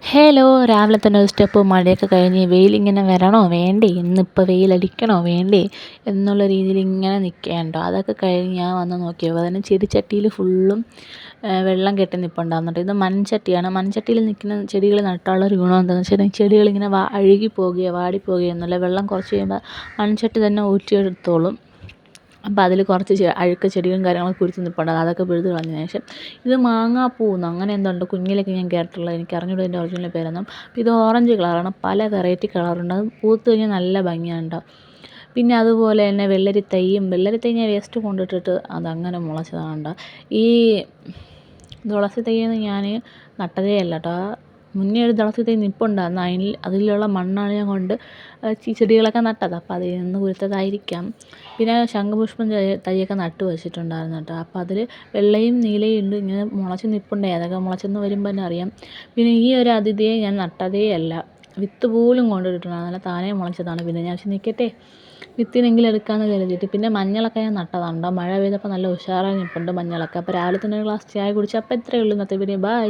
Hello, രാവിലെ തന്നെ ഒരു സ്റ്റെപ്പ് മഴയൊക്കെ കഴിഞ്ഞ് വെയിലിങ്ങനെ വരണോ വേണ്ടേ, ഇന്നിപ്പോൾ വെയിലടിക്കണോ വേണ്ടേ എന്നുള്ള രീതിയിൽ ഇങ്ങനെ നിൽക്കുകയുണ്ടോ. അതൊക്കെ കഴിഞ്ഞ് ഞാൻ വന്ന് നോക്കിയപ്പോൾ അതിന് ചെടിച്ചട്ടിയിൽ ഫുള്ളും വെള്ളം കെട്ടി നിൽപ്പുണ്ടാകുന്നുണ്ട്. ഇത് മൺചട്ടിയാണ്. മൺചട്ടിയിൽ നിൽക്കുന്ന ചെടികൾ നട്ടാലുള്ള ഒരു ഗുണം എന്താണെന്ന് വെച്ചിട്ടുണ്ടെങ്കിൽ ചെടികളിങ്ങനെ അഴുകി പോകുകയോ വാടിപ്പോകുകയോ ഒന്നുമില്ല. വെള്ളം കുറച്ച് കഴിയുമ്പോൾ മൺചട്ടി തന്നെ ഊറ്റിയെടുത്തോളും. അപ്പോൾ അതിൽ കുറച്ച് അഴുക്ക് ചെടികളും കാര്യങ്ങളൊക്കെ കുരുത്ത് നിൽപ്പുണ്ടാകും. അതൊക്കെ പിഴുത് കളഞ്ഞതിന് ശേഷം ഇത് മാങ്ങാപ്പൂവെന്നോ അങ്ങനെ എന്തുണ്ട് കുഞ്ഞിലൊക്കെ ഞാൻ കേട്ടിട്ടുള്ളത്, എനിക്ക് അറിഞ്ഞൂടാ ഇതിൻ്റെ ഒറിജിനൽ പേരൊന്നും. അപ്പോൾ ഇത് ഓറഞ്ച് കളറാണ്, പല വെറൈറ്റി കളറുണ്ട്. അത് പൂത്ത് കഴിഞ്ഞാൽ നല്ല ഭംഗിയുണ്ടാവും. പിന്നെ അതുപോലെ തന്നെ വെള്ളരി തൈ ഞാൻ വേസ്റ്റ് കൊണ്ടിട്ടിട്ട് അതങ്ങനെ മുളച്ചതാണ്. ഈ തുളസി തൈയ്യെന്ന് ഞാൻ നട്ടതേ അല്ല കേട്ടോ. മുന്നേ ഒരു തുളസി തൈ നിൽപ്പുണ്ടായിരുന്നു, അതിലുള്ള മണ്ണാണ് ഞാൻ കൊണ്ട് ഈ ചെടികളൊക്കെ നട്ടത്. അപ്പോൾ അതിൽ നിന്ന് കുരുത്തതായിരിക്കാം. പിന്നെ ശംഖുപുഷ്പം തൈയൊക്കെ നട്ട് വെച്ചിട്ടുണ്ടായിരുന്നു കേട്ടോ. അപ്പോൾ അതിൽ വെള്ളയും നീലയും ഉണ്ട്, ഇങ്ങനെ മുളച്ച് നിൽപ്പുണ്ട്. ഏതൊക്കെ മുളച്ചെന്ന് വരുമ്പോൾ തന്നെ അറിയാം. പിന്നെ ഈ ഒരു അതിഥിയെ ഞാൻ നട്ടതേ അല്ല, വിത്ത് പോലും കൊണ്ടിട്ടുണ്ടായിരുന്നില്ല, താനേ മുളച്ചതാണ്. പിന്നെ ഞാൻ നിൽക്കട്ടെ വിത്തിനെങ്കിലും എടുക്കാമെന്ന് കരുതിയിട്ട്. പിന്നെ മഞ്ഞളൊക്കെ ഞാൻ നട്ടതാണ്. മഴ പെയ്തപ്പോൾ നല്ല ഉഷാറായി നിൽപ്പുണ്ട് മഞ്ഞളൊക്കെ. അപ്പോൾ രാവിലെ തന്നെ ഒരു ഗ്ലാസ് ചായ കുടിച്ചു. അപ്പോൾ ഇത്രയേ ഉള്ളൂ ഇന്നത്തെ വീഡിയോ. ബൈ.